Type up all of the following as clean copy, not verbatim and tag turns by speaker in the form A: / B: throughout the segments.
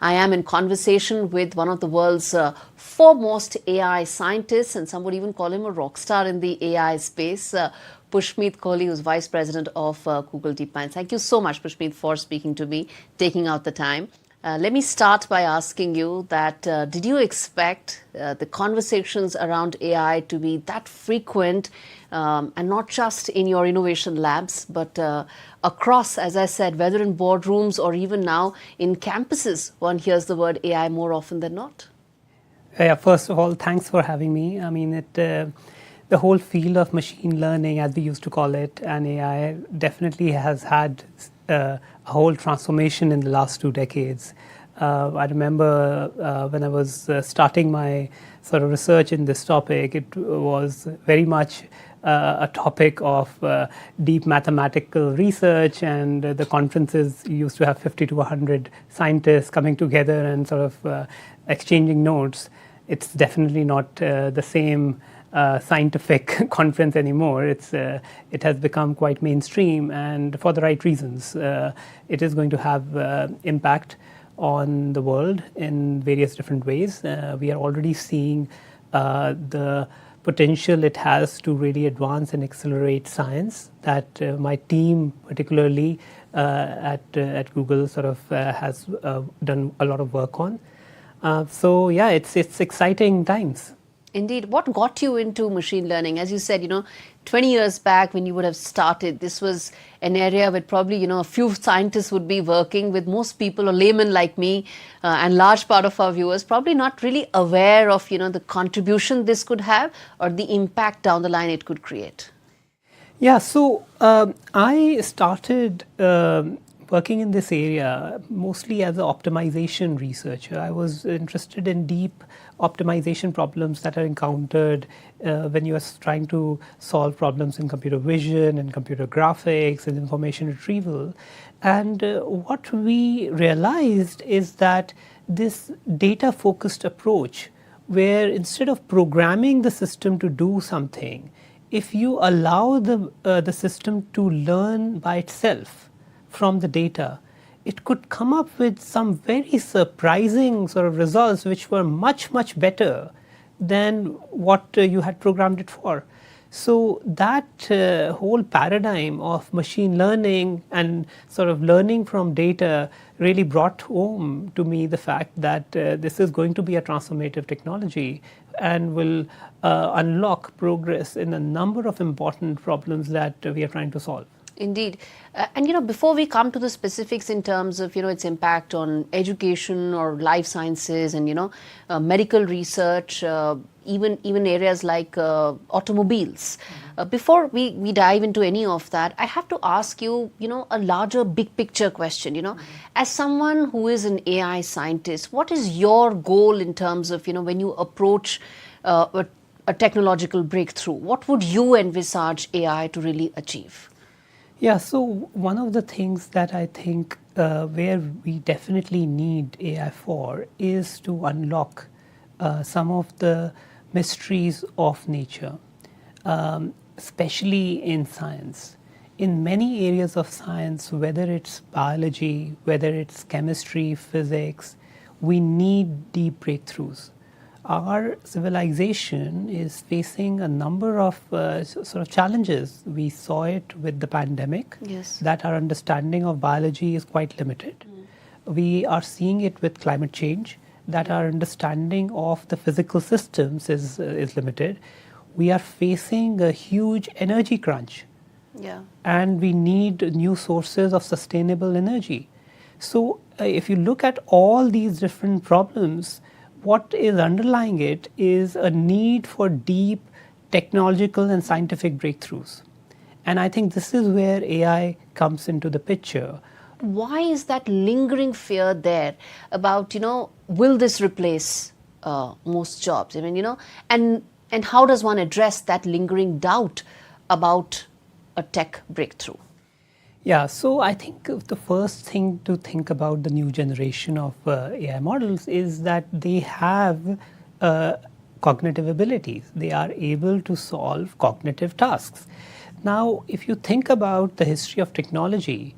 A: I am in conversation with one of the world's foremost AI scientists, and some would even call him a rock star in the AI space, Pushmeet Kohli, who's Vice President of Google Deepmind. Thank you so much, Pushmeet, for speaking to me, taking out the time. Let me start by asking you that did you expect the conversations around AI to be that frequent and not just in your innovation labs, but across, as I said, whether in boardrooms or even now in campuses, one hears the word AI more often than not?
B: Yeah, first of all, thanks for having me. I mean, the whole field of machine learning, as we used to call it, and AI definitely has had a whole transformation in the last 2 decades. I remember when I was starting my sort of research in this topic, it was very much a topic of deep mathematical research, and the conferences used to have 50 to 100 scientists coming together and sort of exchanging notes. It's definitely not the same scientific conference anymore. It has become quite mainstream, and for the right reasons. It is going to have impact on the world in various different ways. We are already seeing the potential it has to really advance and accelerate science that my team, particularly at Google, sort of has done a lot of work on. So yeah, it's exciting times.
A: Indeed. What got you into machine learning? As you said, 20 years back when you would have started, this was an area where probably, a few scientists would be working with. Most people, or laymen like me, and large part of our viewers, probably not really aware of, the contribution this could have or the impact down the line it could create.
B: Yeah, so I started working in this area mostly as an optimization researcher. I was interested in deep optimization problems that are encountered when you are trying to solve problems in computer vision and computer graphics and information retrieval. And what we realized is that this data-focused approach, where instead of programming the system to do something, if you allow the system to learn by itself from the data, it could come up with some very surprising sort of results which were much, much better than what you had programmed it for. So that whole paradigm of machine learning and sort of learning from data really brought home to me the fact that this is going to be a transformative technology and will unlock progress in a number of important problems that we are trying to solve.
A: Indeed. And before we come to the specifics in terms of its impact on education or life sciences and medical research, even areas like automobiles, before we dive into any of that, I have to ask you a larger big picture question. As someone who is an AI scientist, what is your goal in terms of when you approach a technological breakthrough? What would you envisage AI to really achieve?
B: Yeah, so one of the things that I think where we definitely need AI for is to unlock some of the mysteries of nature, especially in science. In many areas of science, whether it's biology, whether it's chemistry, physics, we need deep breakthroughs. Our civilization is facing a number of sort of challenges. We saw it with the pandemic,
A: yes,
B: that our understanding of biology is quite limited. We are seeing it with climate change, that our understanding of the physical systems is limited. We are facing a huge energy crunch, and we need new sources of sustainable energy. So if you look at all these different problems, what is underlying it is a need for deep technological and scientific breakthroughs. And I think this is where AI comes into the picture.
A: Why is that lingering fear there about, will this replace most jobs? I mean, and how does one address that lingering doubt about a tech breakthrough?
B: Yeah, so I think the first thing to think about the new generation of AI models is that they have cognitive abilities. They are able to solve cognitive tasks. Now, if you think about the history of technology,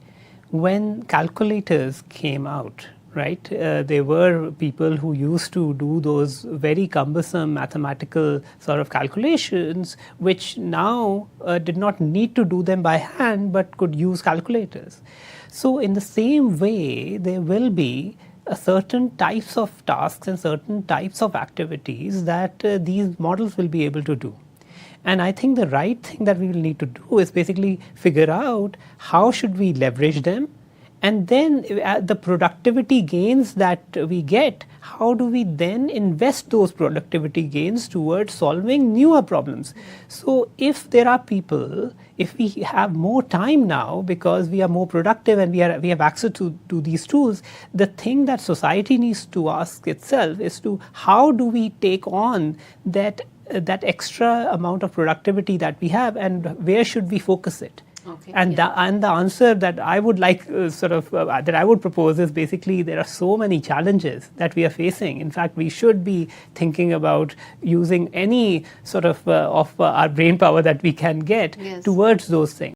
B: when calculators came out, right? There were people who used to do those very cumbersome mathematical sort of calculations, which now did not need to do them by hand, but could use calculators. So in the same way, there will be certain types of tasks and certain types of activities that these models will be able to do. And I think the right thing that we will need to do is basically figure out how should we leverage them, and then the productivity gains that we get, how do we then invest those productivity gains towards solving newer problems. So if there are people, if we have more time now because we are more productive and we have access to these tools, the thing that society needs to ask itself is to how do we take on that extra amount of productivity that we have, and where should we focus it?
A: Okay,
B: and the answer that I would like that I would propose is basically there are so many challenges that we are facing. In fact, we should be thinking about using any sort of our brain power that we can get towards those things.